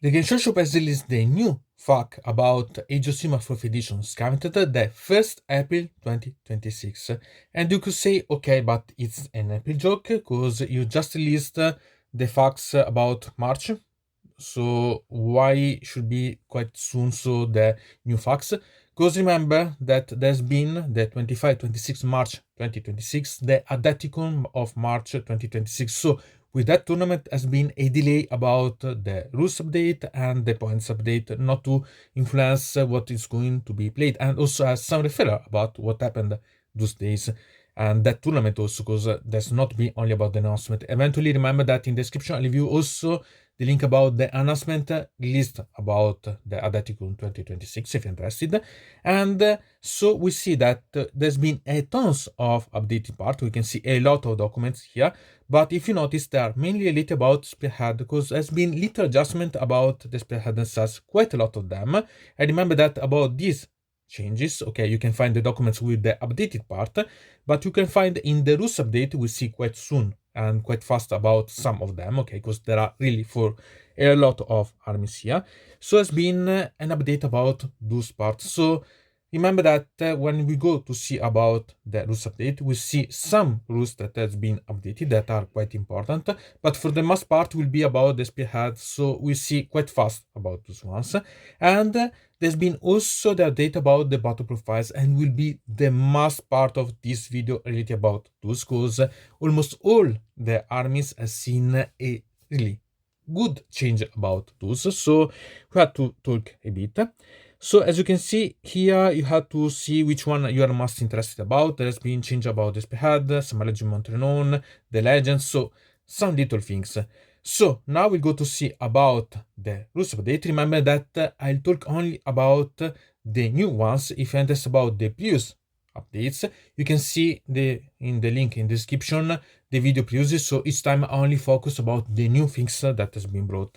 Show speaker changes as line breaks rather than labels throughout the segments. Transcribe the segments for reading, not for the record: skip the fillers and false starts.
The Game Shop has released the new FAQ about Age of Sigmar 4th edition Skaventide the 1st April 2026. And you could say, okay, but it's an April joke because you just released the facts about March. So why should be quite soon so the new facts? Because remember that there's been the 25-26 March 2026, the Adepticon of March 2026. So with that tournament has been a delay about the rules update and the points update, not to influence what is going to be played, and also has some referral about what happened those days. And that tournament also, because there's not been only about the announcement. Eventually, remember that in the description I'll leave you also the link about the announcement released about the Adepticon 2026 if you're interested. And so we see that there's been a tons of updated part. We can see a lot of documents here, but if you notice, they are mainly related about Spearhead, because there's been little adjustment about the Spearhead themselves, quite a lot of them. I remember that about these changes, okay, you can find the documents with the updated part, but you can find in the rules update, we see quite soon and quite fast about some of them, okay, because there are really for a lot of armies here. So it's been an update about those parts. So remember that when we go to see about the rules update, we see some rules that has been updated that are quite important, but for the most part will be about the Spearhead, so we see quite fast about those ones. And there's been also the update about the battle profiles, and will be the most part of this video related about those, because almost all the armies have seen a really good change about those, so we have to talk a bit. So as you can see here, you have to see which one you are most interested about. There has been change about the Spearhead, some legend renown, the legends, so some little things. So now we go to see about the rules update. Remember that I'll talk only about the new ones. If you're interested about the previous updates, you can see in the link in the description the video previously. So each time I only focus about the new things that has been brought.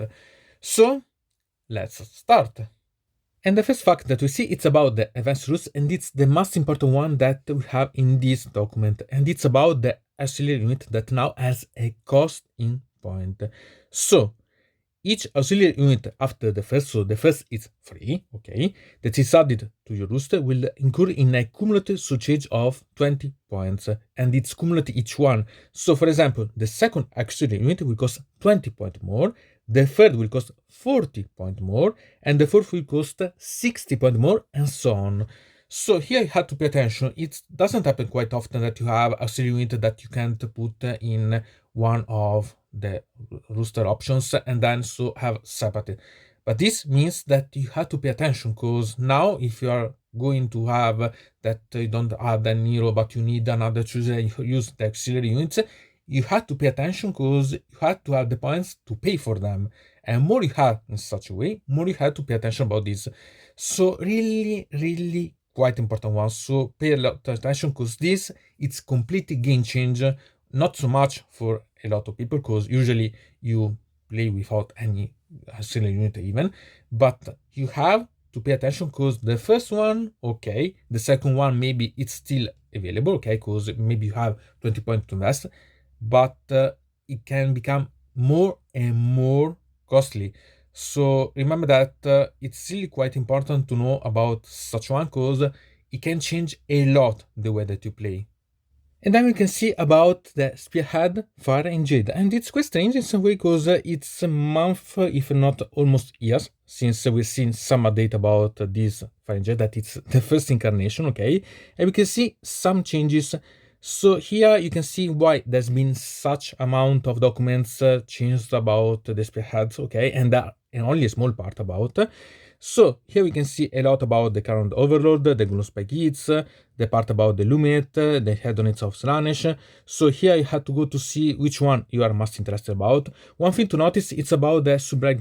So let's start. And the first fact that we see, it's about the advanced rules, and it's the most important one that we have in this document, and it's about the auxiliary unit that now has a cost in point. So each auxiliary unit after the first, so the first is free, okay, that is added to your roster will incur in a cumulative surcharge of 20 points, and it's cumulative each one. So for example, the second auxiliary unit will cost 20 points more, the third will cost 40 points more, and the fourth will cost 60 points more, and so on. So here you have to pay attention. It doesn't happen quite often that you have auxiliary unit that you can't put in one of the roster options and then so have separate. But this means that you have to pay attention, because now if you are going to have that you don't have any hero but you need another chooser and you use the auxiliary units, you have to pay attention, because you have to have the points to pay for them. And more you have in such a way, more you have to pay attention about this. So really quite important one. So pay a lot of attention, because this it's completely game changer. Not so much for a lot of people, because usually you play without any auxiliary unit even, but you have to pay attention, because the first one, okay, the second one maybe it's still available, okay, because maybe you have 20 points to invest, but it can become more and more costly. So remember that it's really quite important to know about such one, because it can change a lot the way that you play. And then we can see about the Spearhead, Fire and Jade. And it's quite strange in some way, because it's a month, if not almost years, since we've seen some update about this Fire and Jade, that it's the first incarnation, okay? And we can see some changes. So here you can see why there's been such amount of documents changed about the Spearheads, okay? And only a small part about. So here we can see a lot about the current overlord, the glow spike hits, the part about the Lumet, the hedonites of Slaanesh. So here you have to go to see which one you are most interested about. One thing to notice, it's about the Sublight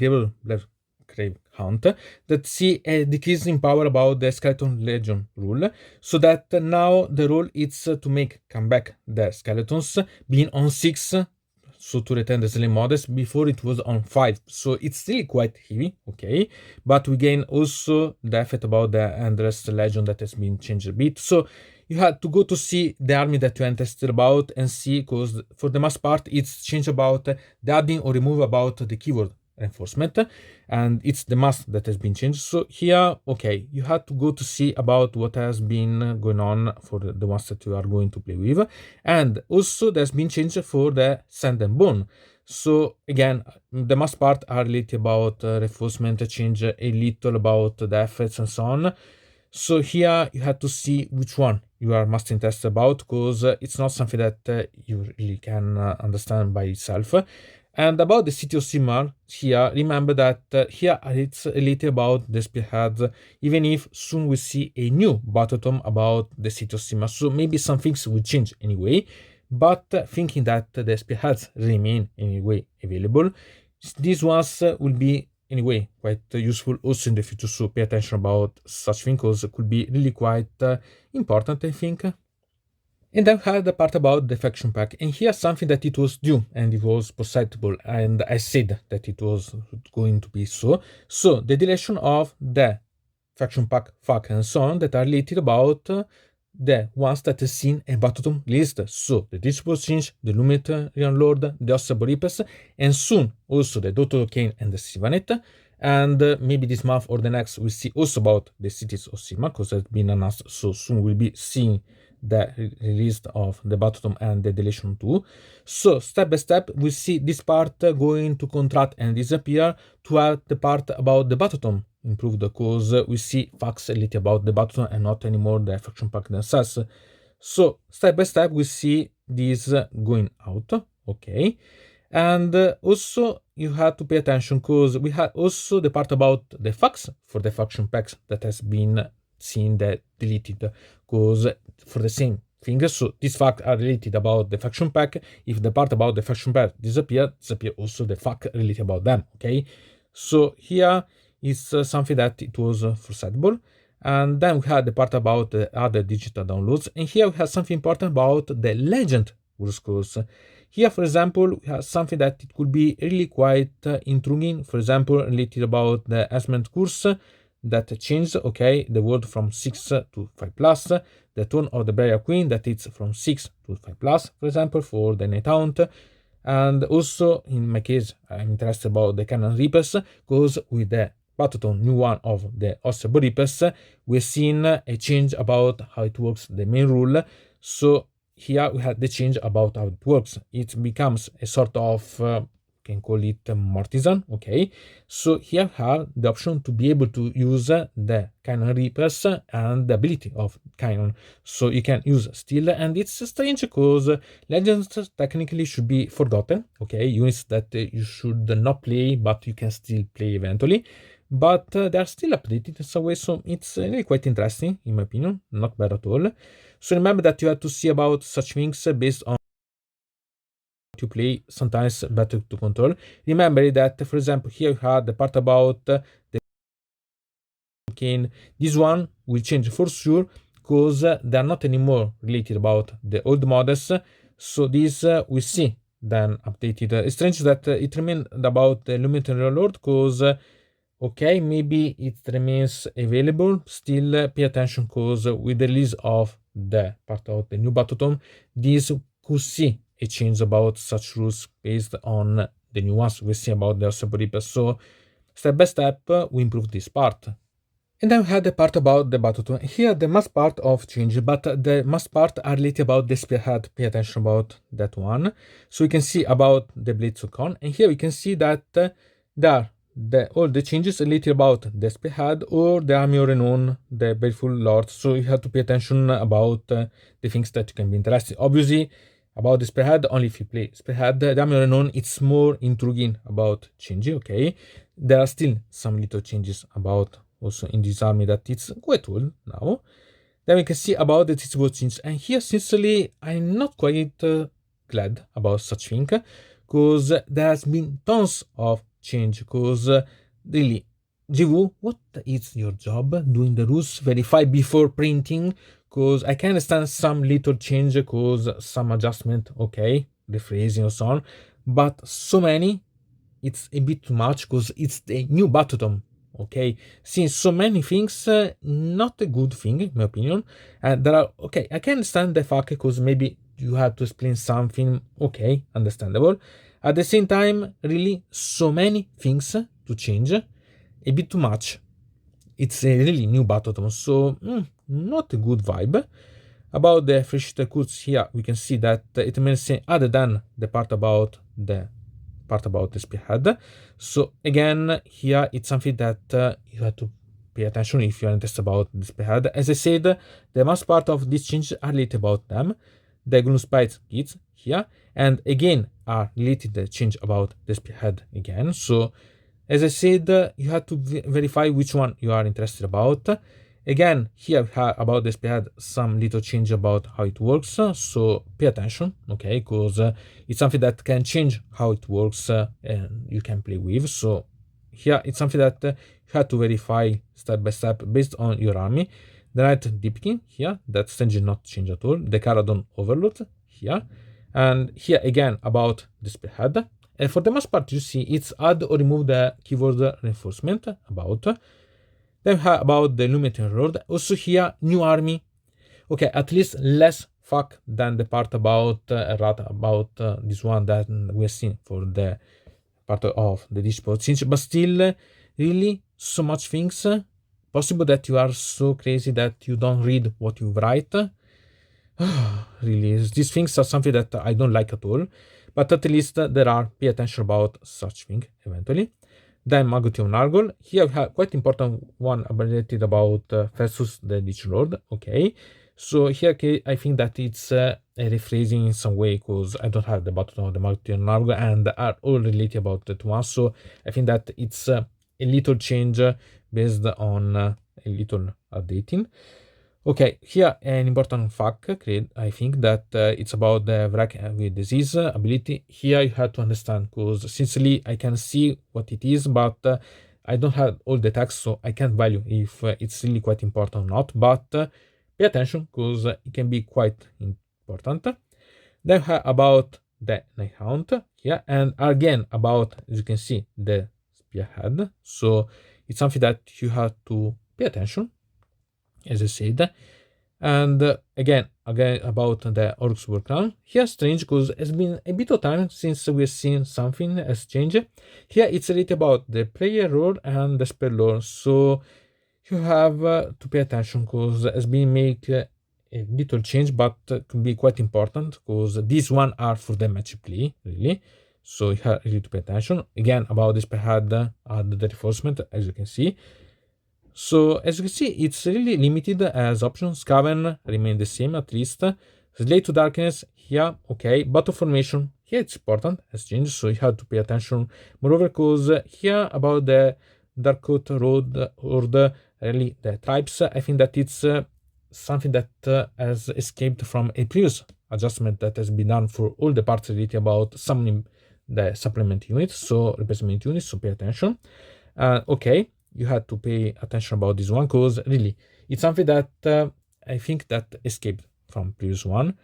Grave Hunt, that see a decrease in power about the Skeleton Legion rule, so that now the rule is to make come back the skeletons being on 6, so to return the Slain models. Before it was on 5, so it's still quite heavy, okay, but we gain also the effect about the Endless Legion that has been changed a bit. So you have to go to see the army that you're interested about and see, because for the most part it's changed about the adding or remove about the keyword reinforcement, and it's the mask that has been changed. So here, okay, you have to go to see about what has been going on for the ones that you are going to play with, and also there's been change for the sand and bone. So again, the mask part are related about reinforcement, change a little about the effects and so on. So here you have to see which one you are most interested about, because it's not something that you really can understand by itself. And about the City of Sigmar, here, remember that here it's related about the spearheads, even if soon we see a new battle tome about the City of Sigmar. So maybe some things will change anyway, but thinking that the spearheads remain anyway available, these ones will be anyway quite useful also in the future. So pay attention about such things, because it could be really quite important, I think. And then had the part about the faction pack, and here something that it was due and it was possible, and I said that it was going to be so. So the deletion of the faction pack and so on that are related about the ones that is seen a bottom list. So the Disciple Change, the Luminarian Lord, the Osaboripes, and soon also the Dr. Kane and the Sivanet. And maybe this month or the next we'll see also about the Cities of Sigmar, because it's been announced, so soon we'll be seeing the release of the bottom and the deletion too. So step by step we see this part going to contract and disappear to have the part about the bottom improved, because we see facts a little about the bottom and not anymore the faction pack themselves. So step by step we see this going out, okay. And also you have to pay attention, because we have also the part about the facts for the faction packs that has been seen that deleted, because for the same thing. So these facts are related about the faction pack. If the part about the faction pack disappear also the fact related about them, okay. So here is something that it was foreseeable. And then we had the part about the other digital downloads, and here we have something important about the legend rules course. Here, for example, we have something that it could be really quite intriguing. For example, related about the Asment course that changed, okay, the word from 6 to 5 plus, the tone of the Briar Queen that it's from 6 to 5 plus, for example, for the Night Hunt. And also, in my case, I'm interested about the Cannon Reapers, because with the Bataton new one of the Ossebo Reapers, we've seen a change about how it works, the main rule. So here we have the change about how it works. It becomes a sort of can call it Mortisan, okay. So here we have the option to be able to use the Cannon Reapers and the ability of Cannon. So you can use still, and it's strange because Legends technically should be forgotten, okay, units that you should not play but you can still play eventually, but they are still updated in some way. So it's really quite interesting in my opinion, not bad at all. So remember that you have to see about such things based on to play, sometimes better to control. Remember that, for example, here you have the part about the cane. This one will change for sure, because they are not anymore related about the old models. So this we see then updated. It's strange that it remained about the Luminary Lord, because okay, maybe it remains available. Still pay attention, because with the release of the part of the new Battle this could see a change about such rules based on the new ones we see about the Osaboripes. So step by step we improve this part. And then we had the part about the Battle. Here the mass part of change, but the mass part are related about the spearhead. Pay attention about that one. So we can see about the Blades of Con, and here we can see that there are all the changes related about the spearhead or the army or renown, the Baleful Lord. So you have to pay attention about the things that can be interesting. Obviously, about the spearhead, only if you play spearhead. The army or renown, it's more intriguing about changing, okay. There are still some little changes about also in this army that it's quite old now. Then we can see about the teachable change, and here sincerely I'm not quite glad about such thing, because there has been tons of change, because really GW, what is your job doing the rules verify before printing? Because I can understand some little change, because some adjustment, okay, the phrasing or so on, but so many, it's a bit too much, because it's the new Battle, okay. Since so many things, not a good thing in my opinion. And there are, okay, I can understand the fact, because maybe you have to explain something, okay, understandable. At the same time, really so many things to change, a bit too much. It's a really new battletome, so not a good vibe. About the fresh curves here, we can see that it means other than the part about the spearhead. So again, here it's something that you have to pay attention if you're interested about the spearhead. As I said, the most part of this change are related about them. The Gloomspite kits here, and again are related the change about the spearhead again. So as I said, you have to verify which one you are interested about. Again, here we have about the spearhead some little change about how it works, so pay attention, okay, because it's something that can change how it works and you can play with. So here it's something that you have to verify step by step based on your army. The Knight Deepkin here, that stage not change at all. The Caradon Overlord here, and here again about the spearhead. And for the most part, you see it's add or remove the keyword reinforcement about. Then about the Lumiton Road. Also here, new army. Okay, at least less fuck than the part about this one that we have seen for the part of the Disport Change, but still really so much things. Possible that you are so crazy that you don't read what you write. Really, these things are something that I don't like at all. But at least there are pay attention about such thing eventually. Then Magotion Argol. Here we have quite important one related about versus the Lich Lord. Okay, so here I think that it's a rephrasing in some way because I don't have the button of the Magotion Argol and are all related about that one. So I think that it's a little change based on a little updating. Okay, here an important fact, I think that it's about the wreck with disease ability. Here you have to understand, because sincerely I can see what it is, but I don't have all the text, so I can't value if it's really quite important or not. But pay attention, because it can be quite important. Then about the Night Hunt here, and again about, as you can see, the spearhead. So it's something that you have to pay attention, as I said. And again about the Orc's War Crown. Here strange because it's been a bit of time since we've seen something has changed. Here it's related about the player role and the spell lore, so you have to pay attention because it's been make a little change, but can be quite important because these one are for the match play really. So you have really to pay attention. Again about this spearhead add the reinforcement, as you can see. So as you can see, it's really limited as options. Scaven remain the same at least. Slate to Darkness here, okay. Battle Formation here it's important has changed, so you have to pay attention. Moreover, because here about the Darkcoat Road or really the tribes, I think that it's something that has escaped from a previous adjustment that has been done for all the parts related about summoning the supplement units, so replacement units. So pay attention. Okay. You had to pay attention about this one because really it's something that I think that escaped from previous one.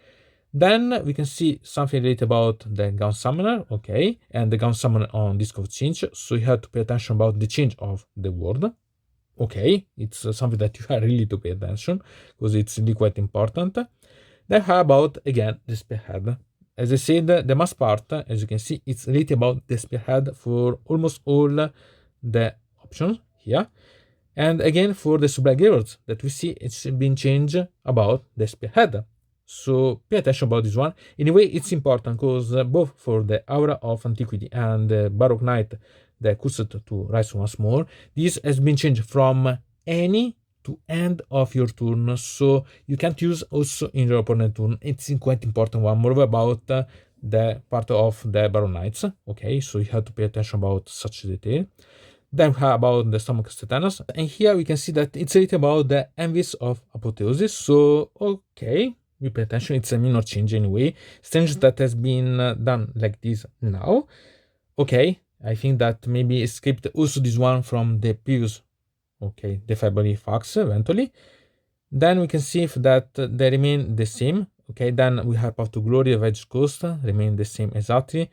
Then we can see something related about the Gun Summoner, okay, and the Gun Summoner on Disco change. So you have to pay attention about the change of the word. Okay, it's something that you have really to pay attention because it's really quite important. Then how about again the spearhead? As I said, the most part, as you can see, it's related about the spearhead for almost all the options here. And again for the supply keywords that we see, it's been changed about the spearhead. So pay attention about this one. Anyway, it's important because both for the Aura of Antiquity and the Baroque Knight, the Cursed to Rise Once More, this has been changed from any to end of your turn. So you can't use also in your opponent turn. It's quite important one. Moreover about the part of the Baroque Knights. Okay, so you have to pay attention about such detail. Then we have about the Stomach Tetanus, and here we can see that it's written about the Envies of Apotheosis. So okay, we pay attention, it's a minor change anyway. Strange that has been done like this now. Okay, I think that maybe skipped also this one from the previous, okay, the February fax eventually. Then we can see if that they remain the same. Okay, then we have Path to Glory of Edge Coast remain the same exactly.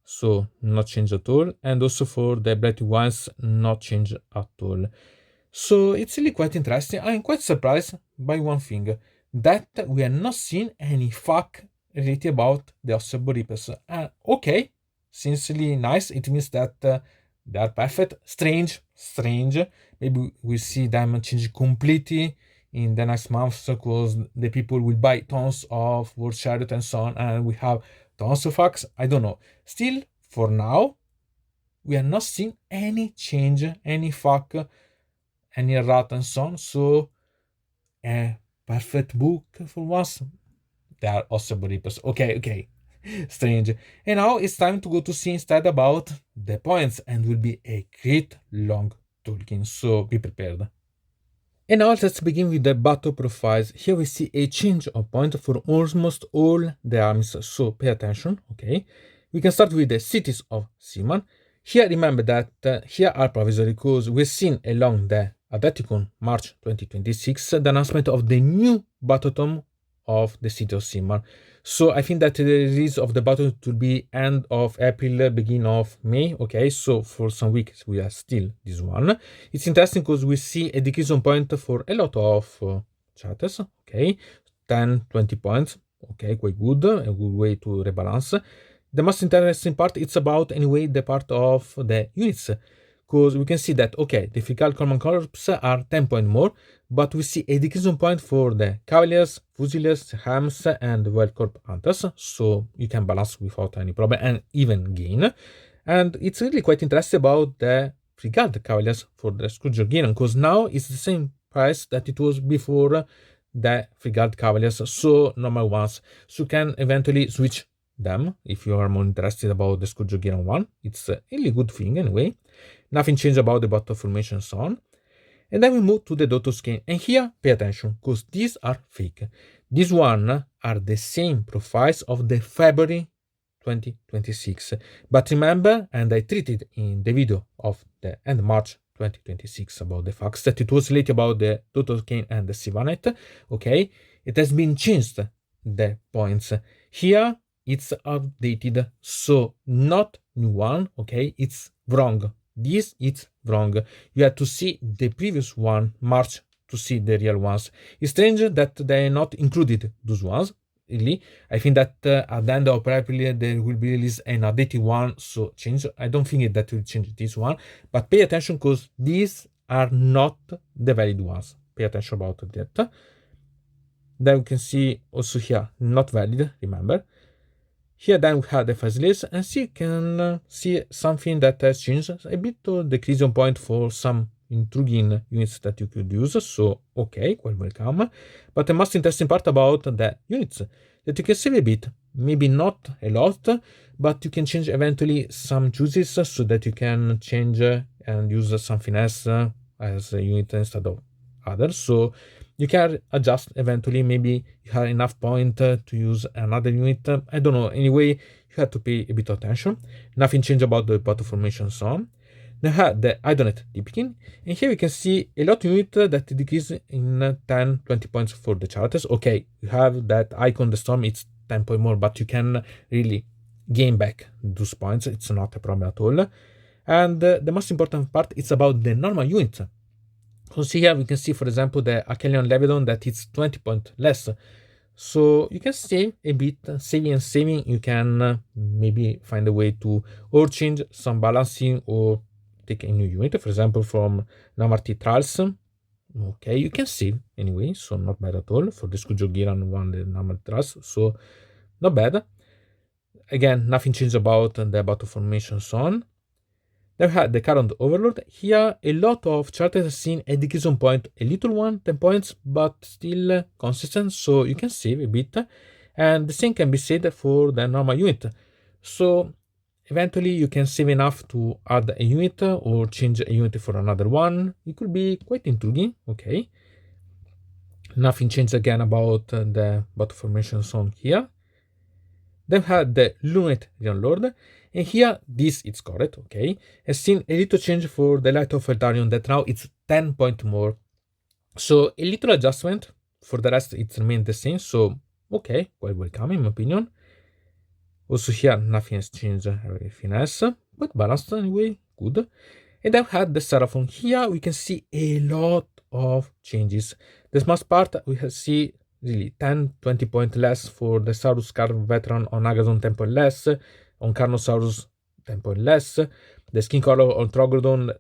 So not change at all, and also for the Blighted Ones not change at all. So it's really quite interesting. I'm quite surprised by one thing, that we are not seeing any fuck related about the Ossebo Reapers. Okay, sincerely nice. It means that they are perfect. Strange. Maybe we see them change completely in the next months because the people will buy tons of World Chariot and so on, and we have tons of hacks. I don't know. Still, for now, we are not seeing any change, any fuck, any errata and so on. So, a perfect book for once. They are also believers. Okay. Strange. And now it's time to go to see instead about the points, and will be a great long talking. So be prepared. And now let's begin with the battle profiles. Here we see a change of point for almost all the armies, so pay attention, okay? We can start with the cities of Sigmar. Here remember that here are provisory because we've seen along the Adepticon March 2026 the announcement of the new battle tome of the city of Sigmar. So I think that the release of the battle will be end of April, beginning of May, okay? So for some weeks we are still this one. It's interesting because we see a decrease on point for a lot of charters, okay? 10, 20 points, okay, quite good, a good way to rebalance. The most interesting part, it's about, anyway, the part of the units, because we can see that, okay, the Fical Common Corps are 10 points more, but we see a decrease on point for the Cavaliers, Fusiliers, Hams, and Wild Corp Hunters, so you can balance without any problem and even gain. And it's really quite interesting about the Frigate Cavaliers for the Scourger Giron, because now it's the same price that it was before the Frigate Cavaliers, so normal ones. So you can eventually switch them if you are more interested about the Scourger Giron one. It's a really good thing anyway. Nothing changed about the battle formation and so on. And then we move to the Dotto skin. And here, pay attention, because these are fake. These one are the same profiles of the February 2026. But remember, and I treated in the video of the end March 2026 about the facts, that it was late about the Dotto skin and the Sivanet. Okay, it has been changed, the points. Here, it's updated, so not new one, okay, it's wrong. This is wrong. You have to see the previous one, March, to see the real ones. It's strange that they not included those ones. Really, I think that at the end of April there will be released an updated one, so change. I don't think that will change this one, but pay attention because these are not the valid ones. Pay attention about that. Then we can see also here not valid. Remember. Here then we have the phase list, and you can see something that has changed a bit to the decreasing point for some intriguing units that you could use, so okay, quite welcome. But the most interesting part about the units, that you can save a bit, maybe not a lot, but you can change eventually some choices so that you can change and use something else as a unit instead of others. So you can adjust eventually, maybe you have enough point to use another unit. I don't know, anyway, you have to pay a bit of attention. Nothing changed about the battle formation and so on. Then have the Idonet Deepkin, and here we can see a lot of unit that decrease in 10, 20 points for the charters. Okay, you have that icon, the storm, it's 10 points more, but you can really gain back those points. It's not a problem at all. And the most important part is about the normal unit. So here we can see, for example, the Achelion Levedon that it's 20 points less. So you can save a bit, saving, you can maybe find a way to or change some balancing or take a new unit, for example, from Namarti Trials. Okay, you can save anyway, so not bad at all. For the Skujogiran one, the Namarti Trials, so not bad. Again, nothing changed about the battle formation so on. Then we have the current overlord. Here, a lot of charters have seen a decrease on point, a little one, 10 points, but still consistent, so you can save a bit. And the same can be said for the normal unit. So eventually you can save enough to add a unit or change a unit for another one. It could be quite intriguing, okay. Nothing changed again about the battle formation zone here. Then we have the Lunet Lord. And here, this is correct, okay? Has seen a little change for the Light of Eldarion that now it's 10 points more. So a little adjustment. For the rest, it remained the same. So, okay, quite welcome in my opinion. Also here, nothing has changed, everything else. But balanced anyway, good. And I've had the Seraphon. Here we can see a lot of changes. The smart part, we see really 10, 20 points less for the Saurus Carve Veteran on Agathon Temple less. On Carnosaurus 10 point less. The skin color on Troglodon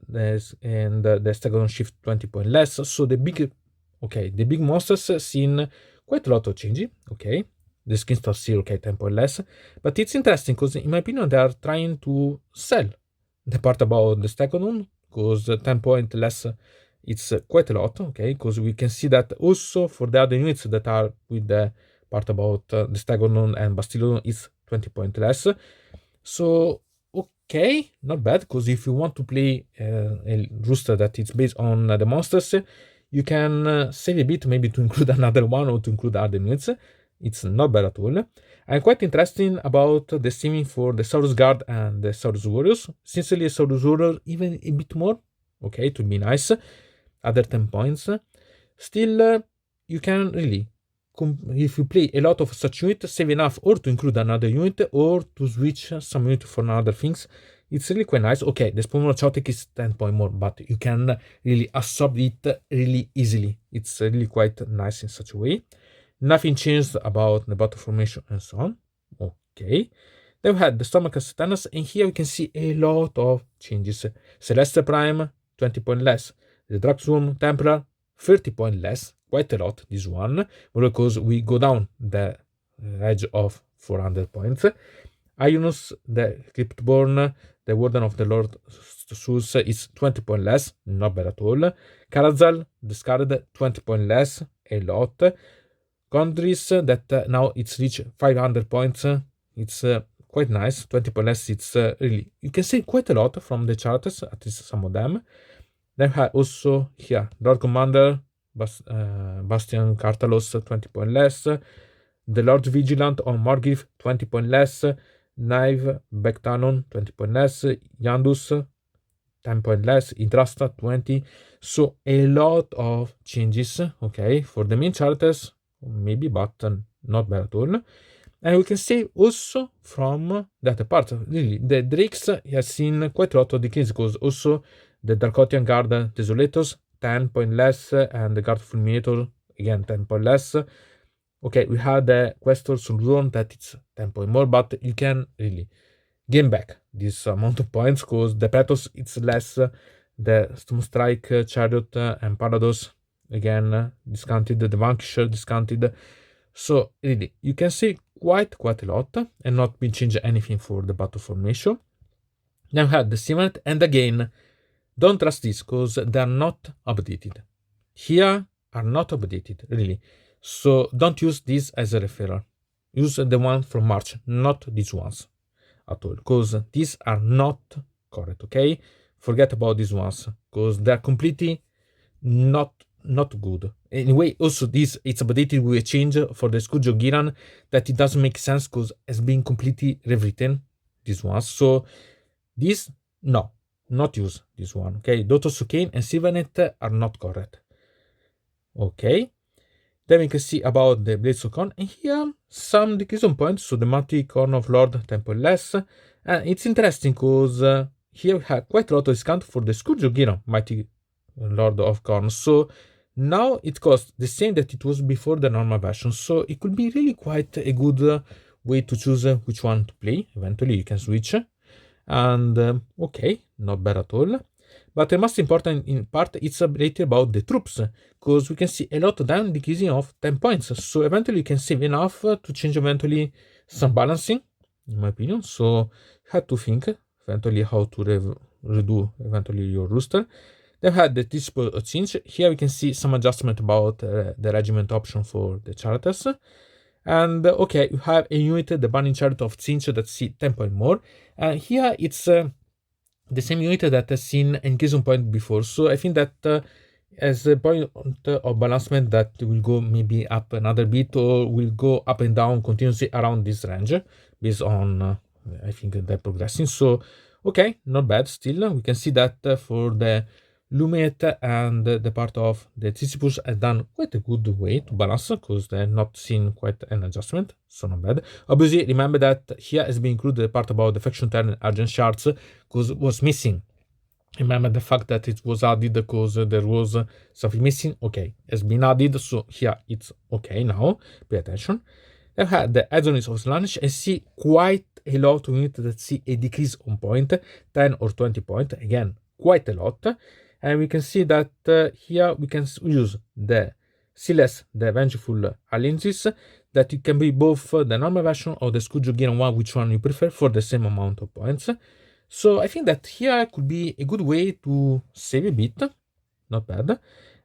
and the Stegodon shift 20 point less. So the big monsters seen quite a lot of change. Okay, the skin stuff still okay, 10 point less. But it's interesting because in my opinion they are trying to sell the part about the Stegodon, because 10 point less it's quite a lot. Okay, because we can see that also for the other units that are with the part about the Stegodon and Bastillodon is 20 point less. So okay, not bad, because if you want to play a rooster that is based on the monsters, you can save a bit maybe to include another one or to include other units. It's not bad at all. And quite interesting about the streaming for the Saurus Guard and the Saurus Warriors. Sincerely, Saurus Warrior even a bit more. Okay, to be nice. Other 10 points. Still, you can really, if you play a lot of such unit, save enough or to include another unit or to switch some unit for other things. It's really quite nice. Okay, the Spawn Chaotic is 10 point more, but you can really absorb it really easily. It's really quite nice in such a way. Nothing changed about the battle formation and so on. Okay. Then we had the Stomach of Satanas, and here we can see a lot of changes. Celeste Prime, 20 point less. The Draxum Templar, 30 point less. Quite a lot, this one, because we go down the edge of 400 points. Ionus, the Cryptborn, the Warden of the Lord Sus is 20 point less, not bad at all. Karazal, the Scarred, 20 point less, a lot. Gondris, that now it's reached 500 points, it's quite nice, 20 point less, it's really, you can see quite a lot from the charters, at least some of them. Then we have also here, Lord Commander, Bastian Cartalos, 20 point less. The Lord Vigilant on Morgif, 20 point less. Knive Bektanon, 20 point less. Yandus, 10 point less. Idrasta, 20. So a lot of changes, okay, for the main charters, maybe, but not bad at all. And we can see also from that part, really, the Drakes has seen quite a lot of decrease, because also the Darkotian Guard Desolators, 10 point less, and the Guard Fulminator, again, 10 point less. Okay, we had the Questor Sulzon that it's 10 point more, but you can really gain back this amount of points, because the Petos, it's less, the Storm Strike, Chariot, and Parados, again, discounted, the Vanquisher discounted. So really, you can see quite a lot, and not been changed anything for the battle formation. Now we had the Simanet, and again, don't trust this, because they are not updated. Here are not updated, really. So don't use this as a referral. Use the one from March, not these ones at all, because these are not correct, okay? Forget about these ones, because they're completely not good. Anyway, also this, it's updated with a change for the Scourge of Giran that it doesn't make sense, because it's been completely rewritten, these ones. So this, no, not use this one, okay? Dotos Kane and Sivanet are not correct. Okay. Then we can see about the Blades of Corn, and here some decrease on points, so the Mighty Corn of Lord, 10 point less. And it's interesting, because here we have quite a lot of discount for the Scourge of Giran, Mighty Lord of Corn. So now it costs the same that it was before the normal version, so it could be really quite a good way to choose which one to play. Eventually you can switch, and okay, not bad at all. But the most important in part, it's updated about the troops, because we can see a lot of them decreasing of 10 points. So eventually you can save enough to change eventually some balancing, in my opinion. So you have to think eventually how to redo eventually your rooster. Then we had the display change. Here we can see some adjustment about the regiment option for the charters. And okay, you have a unit, the Burning Chariot of Cinch, that see 10 point more. And here it's the same unit that has seen engagement point before. So I think that as a point of balancement that will go maybe up another bit, or will go up and down continuously around this range based on I think they're progressing. So okay, not bad still. We can see that for the Lumet and the part of the Sisyphus has done quite a good way to balance, because they're not seeing quite an adjustment, so not bad. Obviously, remember that here has been included the part about the faction turn and Argent Shards, because it was missing. Remember the fact that it was added because there was something missing. Okay, has been added, so here it's okay now. Pay attention. Then we had the Adonis of Slanish, and see quite a lot of units that see a decrease on point, 10 or 20 point, again, quite a lot. And we can see that here we can use the Silas, the Vengeful Alliances, that it can be both the normal version or the Skujugin one, which one you prefer, for the same amount of points. So I think that here could be a good way to save a bit, not bad.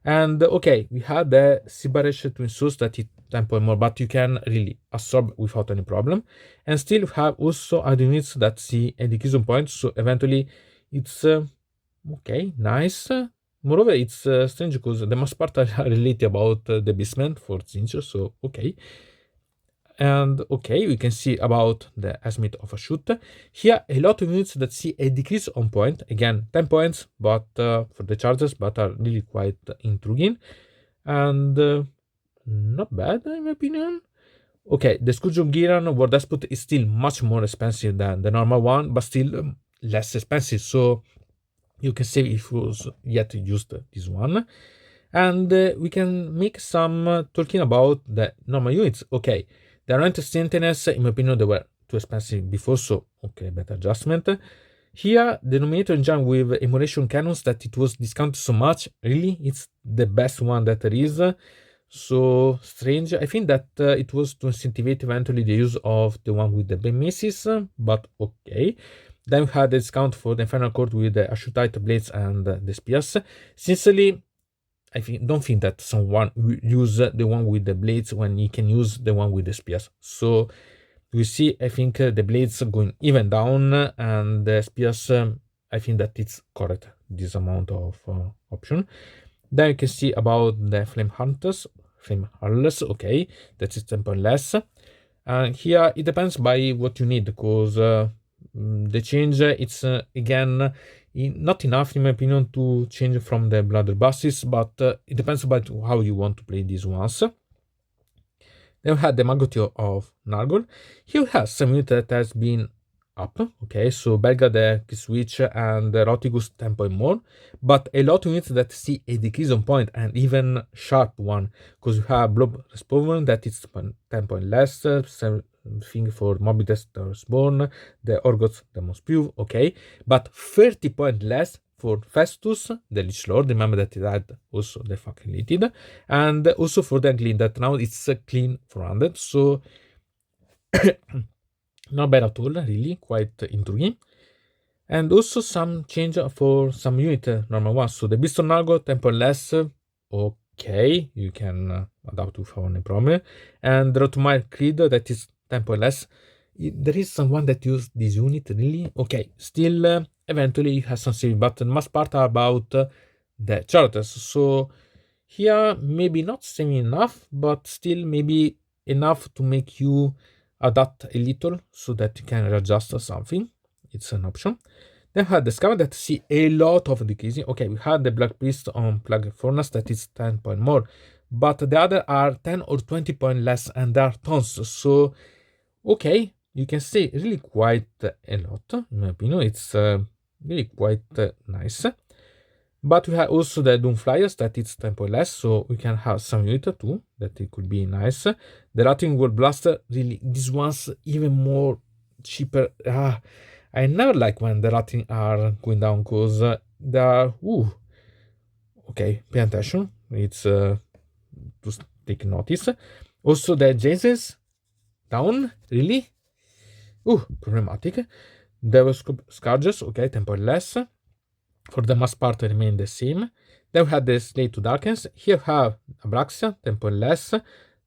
And okay, we had the Sibarish Twin Souls that is 10 point more, but you can really absorb without any problem. And still we have also other units that see a decrease on points, so eventually it's okay, nice. Moreover, it's strange because the most part are related about the basement for Zinch, so okay. And okay, we can see about the estimate of a shoot. Here, a lot of units that see a decrease on point. Again, 10 points, but for the charges, but are really quite intriguing. And not bad, in my opinion. Okay, the Skujum Giran War Despot is still much more expensive than the normal one, but still less expensive. So you can say if you was yet used this one. And we can make some talking about the normal units. Okay, the Rent Sentinels, in my opinion, they were too expensive before, so okay, better adjustment. Here, the Dominator Engine with emulation cannons that it was discounted so much, really, it's the best one that there is. So strange. I think that it was to incentivize eventually the use of the one with the beam misses, but okay. Then we had the discount for the Infernal Court with the Ashutite Blades and the Spears. Sincerely, don't think that someone will use the one with the blades when he can use the one with the spears. So you see, I think the blades going even down, and the spears, I think that it's correct, this amount of option. Then you can see about the flame hurlers, okay, that is 10 point less. And here it depends by what you need, because the change, it's again not enough in my opinion to change from the blunderbusses, but it depends about how you want to play these ones. Then we had the Magotio of Nargol. He has some unit that has been up, okay, so Belga the Switch and the Rotigus 10 point more, but a lot of units that see a decrease on point, and even sharp one, because you have Blob Respawn that is 10 point less, same thing for Mobides Born, the Orgoth Demon Spew, okay, but 30 point less for Festus, the Lich Lord. Remember that it had also the fucking Litid, and also for the Clean, that now it's clean 400, so not bad at all, really, quite intriguing. And also some change for some unit, normal ones. So the Beast of Nargo, 10 point less, okay, you can adapt without any problem. And the Rotomile Creed, that is 10 point less. There is someone that use this unit, really? Okay, still, eventually you have some saving, but the most part are about the charters. So here, maybe not saving enough, but still maybe enough to make you adapt a little so that you can adjust something. It's an option. Then we had the Scavengide that see a lot of decreasing. Okay, we had the Black Priest on Plague Furnace that is 10 point more, but the other are 10 or 20 point less, and there are tons. So, okay, you can see really quite a lot, in my opinion. It's really quite nice. But we have also the Doom Flyers that it's 10 point less, so we can have some unit too, that it could be nice. The Rattling World Blaster, really, this one's even more cheaper. I never like when the Rattling are going down, because they are, okay, pay attention, it's to take notice. Also the Jesus down, really, problematic. The Scourges, okay, 10 point less. For the most part, remain the same. Then we have the Slate to Darkness. Here we have Abraxia, 10 point less.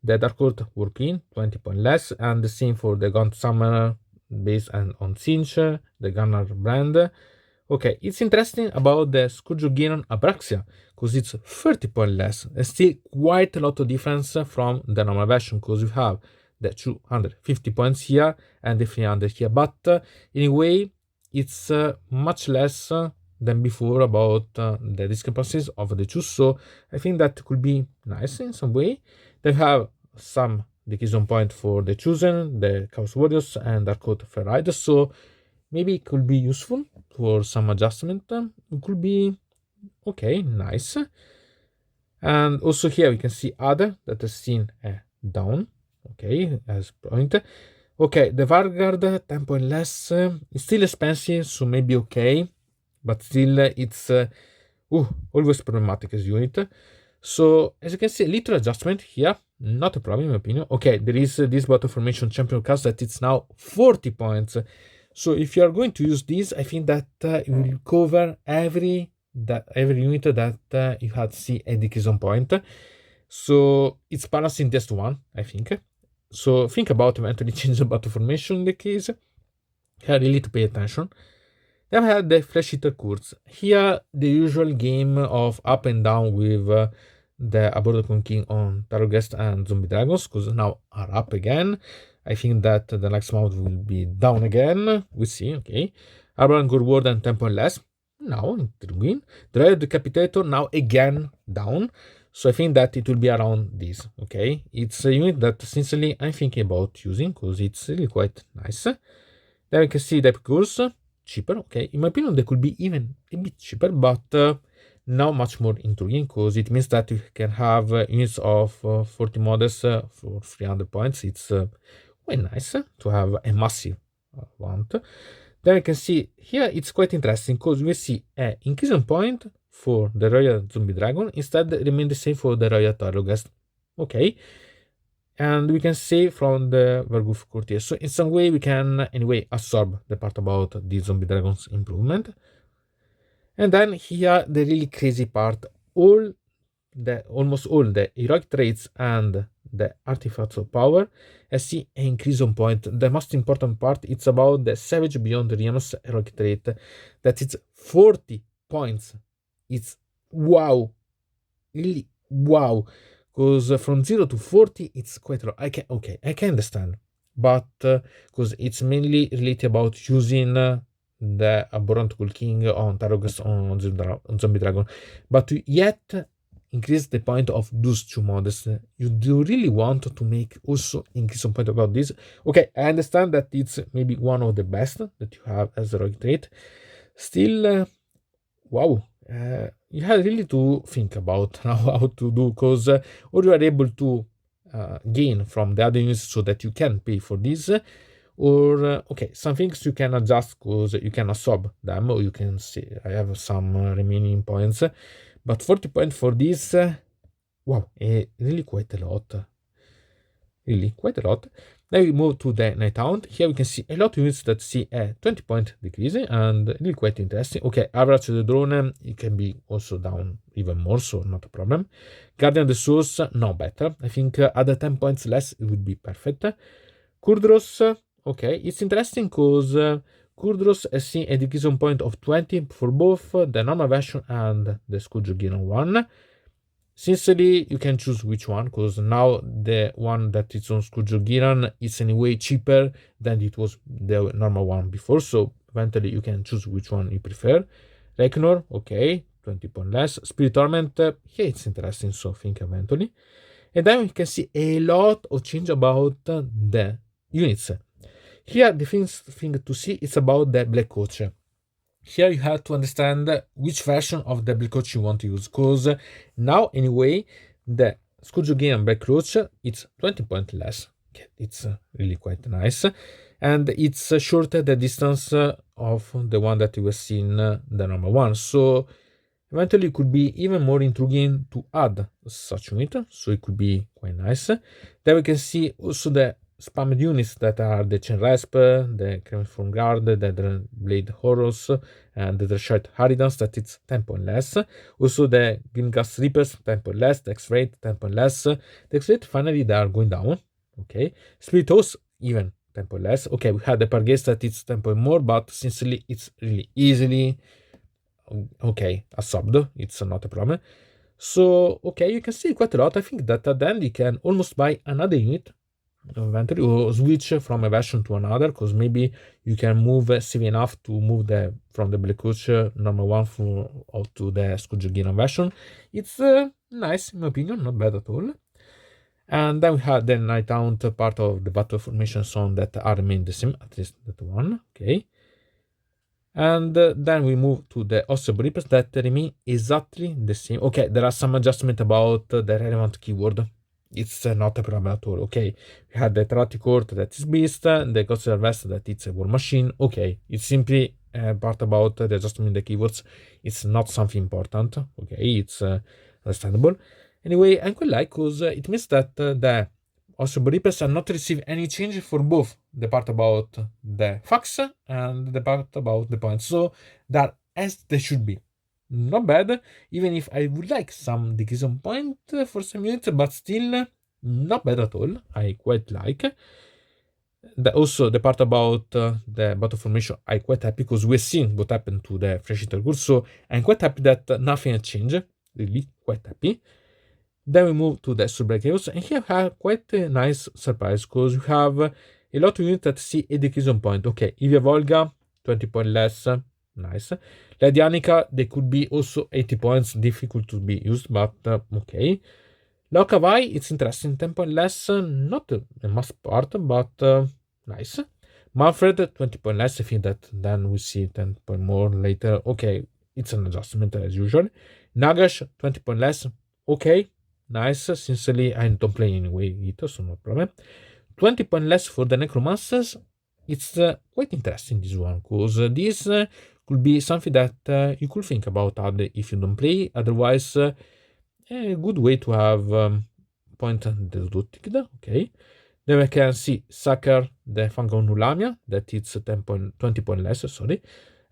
The Dark Court Working, 20 point less. And the same for the Gaunt Summoner based on Cinch, the Gunner brand. Okay, it's interesting about the Scourge Abraxia, because it's 30 point less. And still quite a lot of difference from the normal version, because we have the 250 points here and the 300 here. But anyway, it's much less than before about the discrepancies of the two, so I think that could be nice in some way. They have some decrease on point for the Chosen, the Chaos Warriors, and Dark Coat Fair Riders, so maybe it could be useful for some adjustment. It could be okay, nice. And also here we can see other that has seen a down, okay, as point. Okay, the Vanguard, 10 point less, it's still expensive, so maybe okay, but still it's always problematic as unit. So as you can see, a little adjustment here, not a problem in my opinion. Okay, there is this battle formation champion cast that it's now 40 points. So if you are going to use this, I think that it will cover every unit that you had see a decrease on point. So it's balancing just one, I think. So think about eventually change the battle formation in the case. Here really to pay attention. Then we have the Flash Hitter Kurz. Here the usual game of up and down with the Adepticon King on Tarot and Zombie Dragons, because now are up again. I think that the next month will be down again. We see, okay. Urban Good Word and 10 point less. Now intriguing. The Red Decapitator now again down. So I think that it will be around this, okay? It's a unit that sincerely I'm thinking about using because it's really quite nice. Then we can see the Epicurus, cheaper, okay? In my opinion, they could be even a bit cheaper, but now much more intriguing because it means that you can have units of 40 models for 300 points. It's quite nice to have a massive one. Then you can see here it's quite interesting because we see an increase in point for the Royal Zombie Dragon, instead remain the same for the Royal Tarot. Okay. And we can save from the Vergoof Courtier. So in some way we can anyway absorb the part about the Zombie Dragon's improvement. And then here the really crazy part, almost all the heroic traits and the artifacts of power, I see an increase on point. The most important part, it's about the Savage Beyond the Realms heroic trait, that it's 40 points. It's wow, really wow, because from 0 to 40 it's quite a lot. I can understand, but because it's mainly related about using the Abhorrent Ghoul King on Tarot on Zombie Dragon, but yet increase the point of those two models. You do really want to make also increase some point about this. Okay, I understand that it's maybe one of the best that you have as a heroic trait. Still, wow, you have really to think about how to do, because or you are able to gain from the other units so that you can pay for this, or okay, some things you can adjust because you can absorb them, or you can see I have some remaining points, but 40 points for this, wow, really quite a lot. Really quite a lot. Then we move to the Night Hound. Here we can see a lot of units that see a 20 point decrease, and really quite interesting. Okay, average of the drone, it can be also down even more, so not a problem. Guardian of the Source, no better. I think at the 10 points less, it would be perfect. Kurdros, okay, it's interesting because Kurdros has seen a decrease on point of 20 for both the normal version and the Skulljogiran one. Sincerely, you can choose which one, because now the one that is on Skulljogiran is anyway cheaper than it was the normal one before, so eventually you can choose which one you prefer. Recknor, okay, 20 points less. Spirit Torment, yeah, it's interesting, so think eventually. And then we can see a lot of change about the units. Here, the thing to see is about the Black Coach. Here you have to understand which version of the Black Coach you want to use, because now anyway the Skulljogiran Black Coach, it's 20 points less. It's really quite nice, and it's shorter the distance of the one that you were seeing the normal one, so eventually it could be even more intriguing to add such unit, so it could be quite nice. Then we can see also the spammed units that are the Chain Rasp, the Cruciform Guard, the Blade Horrors, and the Dreshite Haridans, that it's 10 points less. Also the Grimghast Reapers, 10 points less. The X-Rate, 10 points less. The X-Rate, finally, they are going down. Okay. Spirit Host, even 10 points less. Okay, we had the Pargaze that it's 10 points more, but sincerely, it's really easily, okay, absorbed. It's not a problem. So, okay, you can see quite a lot. I think that at the end you can almost buy another unit inventory or switch from a version to another, because maybe you can move save enough to move from the Black Coach normal one to the Skulljogiran version. It's nice in my opinion, not bad at all. And then we have the Night Hound part of the battle formation zone that are remain the same, at least that one. Okay. And then we move to the Osseo Reapers that remain exactly the same. Okay, there are some adjustment about the relevant keyword. it's not a problem at all. Okay, we had the Terati Court that is beast, the Ghost Vest that it's a war machine. Okay, it's simply part about the adjustment in the keywords. It's not something important. Okay, it's understandable. Anyway, I quite like because it means that the also Reapers are not receive any change for both the part about the facts and the part about the points. So that as they should be. Not bad, even if I would like some decrease on point for some units, but still not bad at all. I quite like. Also, the part about the battle formation, I'm quite happy because we're seeing what happened to the Fresh Intercourse. So I'm quite happy that nothing has changed. Really, quite happy. Then we move to the Super Chaos, and here we have quite a nice surprise because we have a lot of units that see a decrease on point. Okay, Ivia Volga, 20 points less, nice. Lady Annika, they could be also 80 points, difficult to be used, but okay. Lokavai, it's interesting, 10 points less, not a must part, but nice. Manfred, 20 points less, I think that then we see 10 points more later. Okay, it's an adjustment as usual. Nagash, 20 points less, okay. Nice, sincerely, I don't play anyway it, so no problem. 20 points less for the Necromancers. It's quite interesting, this one, because this could be something that you could think about if you don't play. Otherwise, a good way to have point deducted, okay. Then we can see Sucker, the Fangon Nulamia, that it's 20 points less, sorry.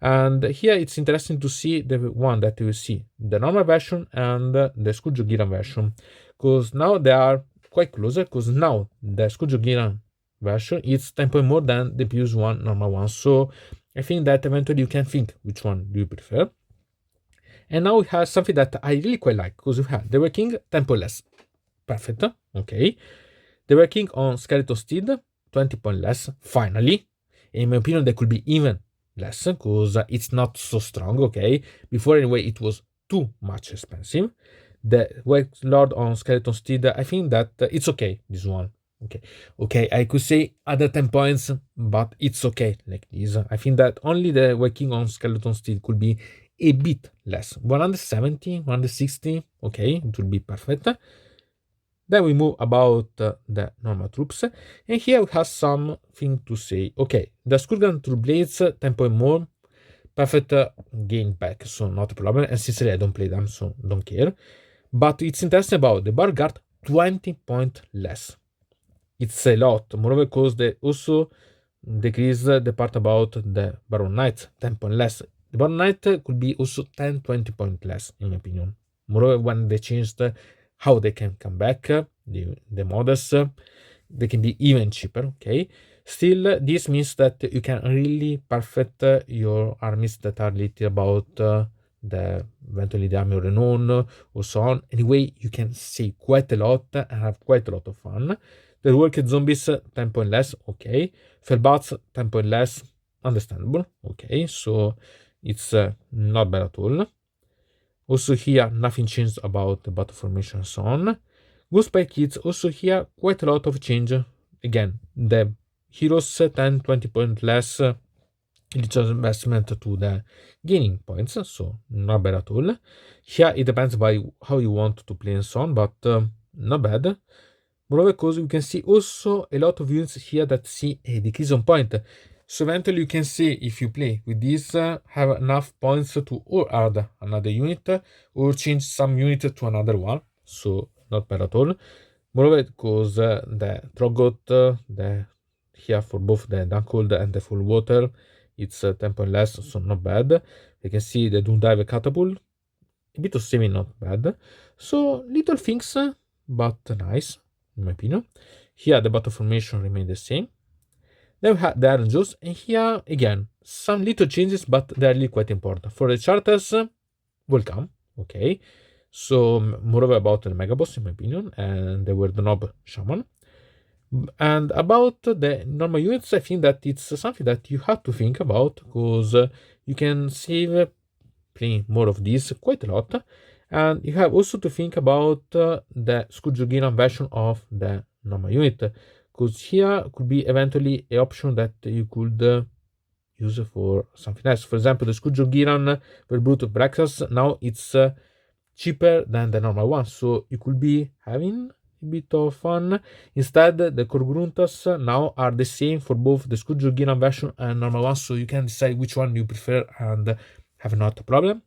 And here it's interesting to see the one that you see, the normal version and the Skujo Giran version, because now they are quite closer, because now the Skujo Giran version is 10 points more than the previous one, normal one. So I think that eventually you can think which one do you prefer. And now we have something that I really quite like, because we have the King 10 points less. Perfect, okay. The King on Skeleton Steed, 20 points less, finally. In my opinion, they could be even less, because it's not so strong, okay. Before, anyway, it was too much expensive. The Wax Lord on Skeleton Steed, I think that it's okay, this one. Okay, I could say other 10 points, but it's okay like this. I think that only the Waking on Skeleton Steed could be a bit less. 170, 160, okay, it would be perfect. Then we move about the normal troops, and here we have something to say. Okay, the Skurgan Troop Blades, 10 points more, perfect gain back, so not a problem. And sincerely, I don't play them, so don't care. But it's interesting about the Bar Guard, 20 points less. It's a lot, moreover, because they also decrease the part about the Baron Knight, 10 points less. The Baron Knight could be also 10, 20 points less, in my opinion. Moreover, when they changed how they can come back, the models, they can be even cheaper, okay? Still, this means that you can really perfect your armies that are little about the eventually the army of renown or so on. Anyway, you can see quite a lot and have quite a lot of fun. The worked zombies, 10 points less, okay. Fellbats, 10 points less, understandable, okay. So it's not bad at all. Also here, nothing changed about the battle formation and so on. Goosepike Kids, also here, quite a lot of change. Again, the heroes 10, 20 points less, little investment to the gaining points, so not bad at all. Here, it depends by how you want to play and so on, but not bad. Moreover, because you can see also a lot of units here that see a decrease on point. So eventually you can see if you play with this, have enough points to or add another unit or change some unit to another one. So not bad at all. Moreover, because the Trogot, the here for both the Dunkhold and the Full Water, it's 10 points less, so not bad. You can see the Doom Dive Catapult, a bit of saving, not bad. So little things, but nice, in my opinion. Here the battle formation remains the same. Then we have the Iron Jaws, and here again some little changes, but they're really quite important. For the charters, welcome, okay. So moreover about the Mega Boss, in my opinion, and they were the Nob Shaman. And about the normal units, I think that it's something that you have to think about, because you can save playing more of these quite a lot. And you have also to think about the Skujugiran version of the normal unit, because here could be eventually an option that you could use for something else. For example, the Skujugiran Verbrut Breakfast, now it's cheaper than the normal one, so you could be having a bit of fun. Instead, the core gruntas now are the same for both the Scourge Giran version and normal one, so you can decide which one you prefer and have not a problem.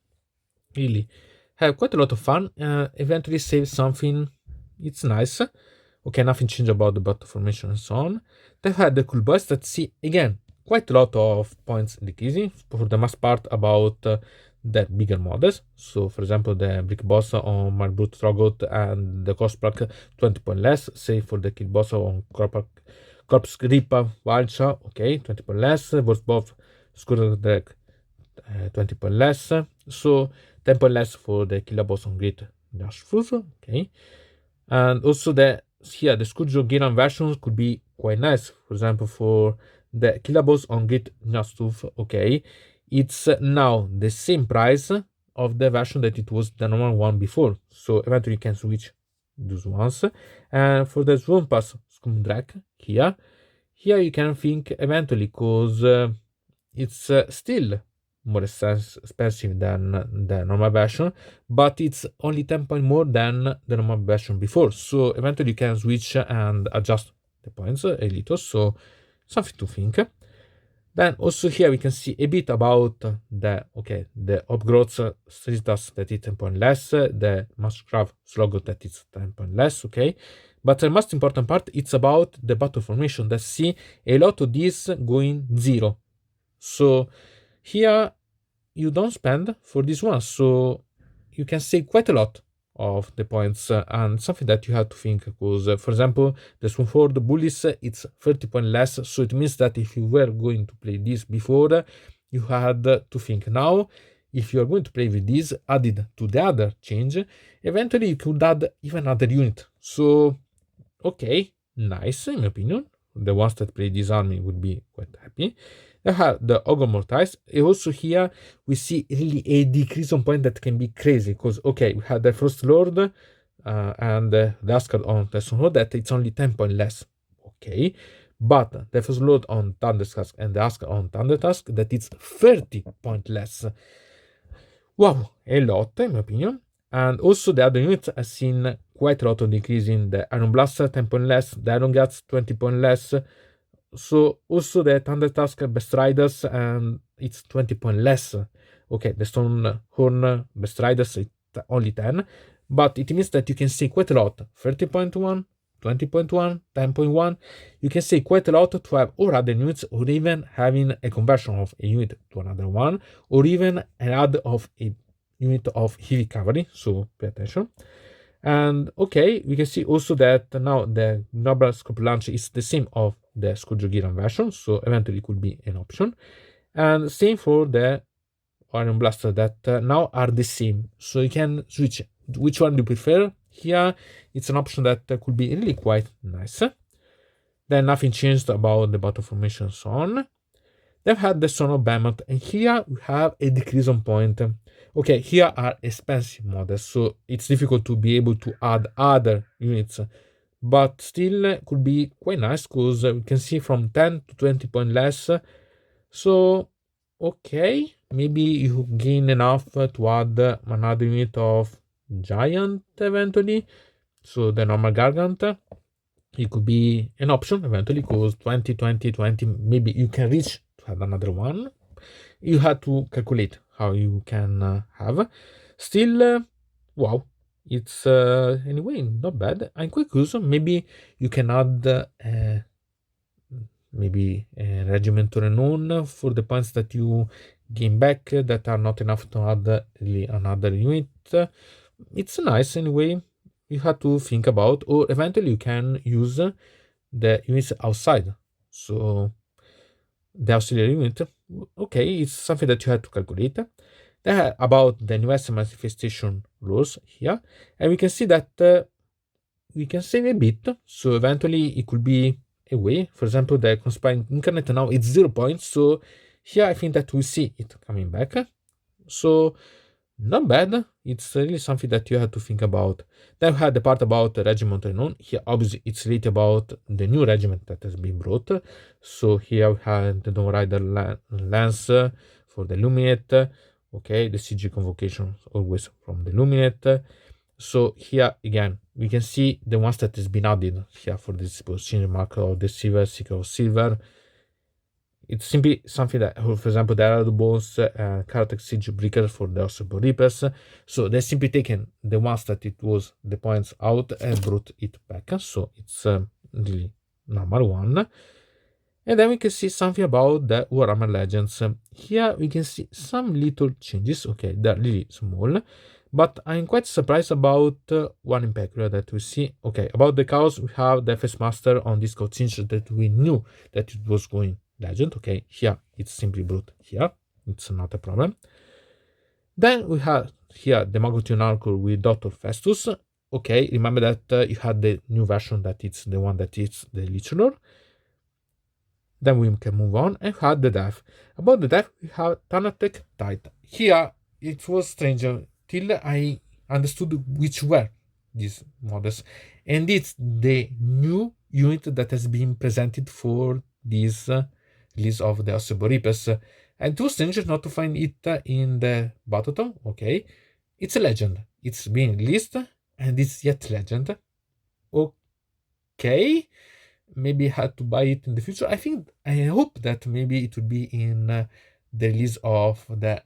Really, have quite a lot of fun. Eventually save something. It's nice. Okay, nothing changed about the battle formation and so on. They've had the cool boys that see again quite a lot of points decreasing for the most part about the bigger models. So, for example, the brick boss on Marbrut Trogot and the Cosplack 20 points less. Say for the kill boss on Corpse Gripa Valcha, okay, 20 points less. Wolfsboff Skurrdrag 20 points less. So 10 points less for the killer boss on Great Dashfus, okay. And also the Scourge Giran versions could be quite nice. For example, for the killer boss on Great Dashfus, okay, it's now the same price of the version that it was the normal one before. So eventually you can switch those ones. And for the Swampas Scumdrack here you can think eventually because it's still more expensive than the normal version, but it's only 10 points more than the normal version before. So eventually you can switch and adjust the points a little, so something to think. Then also here we can see a bit about the upgrowth status that is 10 points less, the Masscraft Slug that is 10 points less, okay. But the most important part, it's about the battle formation that see a lot of these going 0. So here you don't spend for this one, so you can save quite a lot of the points and something that you have to think because for example the Swamford Bullies it's 30 points less, so it means that if you were going to play this before you had to think now if you are going to play with this added to the other change, eventually you could add even another unit. So okay, nice in my opinion. The ones that play this army would be quite happy. They have the Ogre Mortais. And also here we see really a decrease on point that can be crazy because okay, we had the First Lord and the Ascard on the Stronghold that it's only 10 points less. Okay, but the First Lord on Thundertusk and the Ascard on Thundertusk that it's 30 points less. Wow, a lot in my opinion. And also the other units have seen quite a lot of decrease in the Iron Blaster 10 points less, the Iron Guts 20 points less. So also the Thundertusk Best Riders and it's 20 points less. Okay, the Stone Horn Best Riders it's only 10, but it means that you can say quite a lot. 30.1, 20.1, 10.1. You can say quite a lot to have or other units, or even having a conversion of a unit to another one, or even an add of a unit of heavy cavalry. So pay attention. And okay, we can see also that now the Noble Scope Launch is the same of the Scourge Giran version, so eventually it could be an option. And same for the Iron Blaster that now are the same, so you can switch which one you prefer. Here it's an option that could be really quite nice. Then nothing changed about the battle formation and so on. They've had the Son of Behemoth, and here we have a decrease on point. Okay, here are expensive models, so it's difficult to be able to add other units, but still could be quite nice because we can see from 10 to 20 points less. So okay, maybe you gain enough to add another unit of Giant eventually. So the normal Gargant, it could be an option eventually because 20, 20, 20, maybe you can reach to have another one. You have to calculate how you can have. Still, wow, it's anyway not bad. I'm quite curious. Maybe you can add maybe a regiment or a known for the points that you gain back that are not enough to add really another unit. It's nice anyway. You have to think about, or eventually you can use the units outside. So the auxiliary unit, okay, it's something that you have to calculate. About the new manifestation rules here, and we can see that we can save a bit. So eventually it could be a way. For example, the conspiring incarnate now it's 0 points. So here I think that we see it coming back. So not bad. It's really something that you have to think about. Then we had the part about the regiment unknown. Here obviously it's really about the new regiment that has been brought. So here we had the Dawn Rider Lance for the Illuminate. Okay, the CG convocation always from the Illuminate. So here again, we can see the ones that has been added here for this change marker of the silver, seeker of silver. It's simply something that, for example, there are the bones, character siege breaker for the Osebo Reapers. So they simply taken the ones that it was the points out and brought it back. So it's really normal one. And then we can see something about the Warhammer Legends. Here we can see some little changes. Okay, they're really small, but I'm quite surprised about one in particular that we see. Okay, about the cows, we have the FS Master on this code change that we knew that it was going legend. Okay, here it's simply brought here. It's not a problem. Then we have here the Magotion Archer with Dr. Festus. Okay, remember that you had the new version that it's the one that is the Lich Lord. Then we can move on and have the death. About the death, we have Adepticon. Here, it was strange till I understood which were these models. And it's the new unit that has been presented for this release of the Osebo Reapers. And it was strange not to find it in the Battleton. Okay, it's a legend. It's been released and it's yet legend. Okay, maybe had to buy it in the future. I hope that maybe it would be in the release of the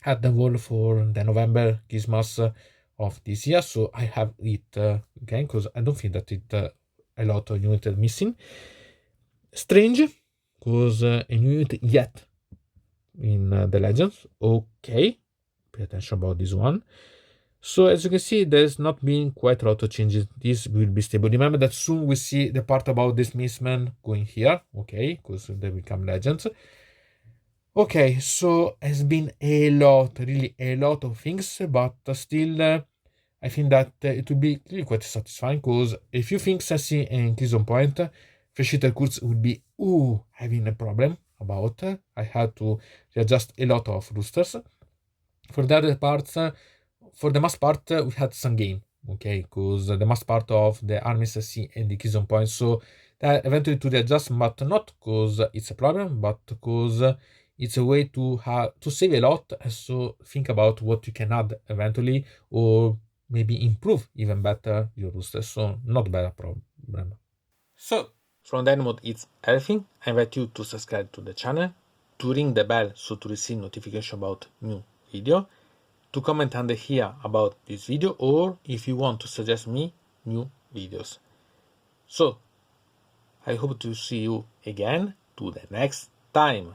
at the wall for the November Christmas of this year. So I have it again because I don't think that it a lot of units are missing. Strange because a new unit yet in the legends. Okay, pay attention about this one. So as you can see, there's not been quite a lot of changes. This will be stable. Remember that soon we see the part about dismissment going here, okay, because they become legends. Okay, so has been a lot, really a lot of things, but still, I think that it will be really quite satisfying because a few things I see in Crimson Point, Fresh Eater Kurz would be having a problem about. I had to readjust a lot of roosters. For the other parts, for the most part, we had some gain, okay, because the most part of the armies see in the Crimson Point, so that eventually to readjust, but not because it's a problem, but because it's a way to save a lot. So think about what you can add eventually, or maybe improve even better your roosters. So not bad a problem. So from deynonmod it's everything. I invite you to subscribe to the channel, to ring the bell so to receive notification about new video, to comment under here about this video, or if you want to suggest me new videos. So I hope to see you again to the next time.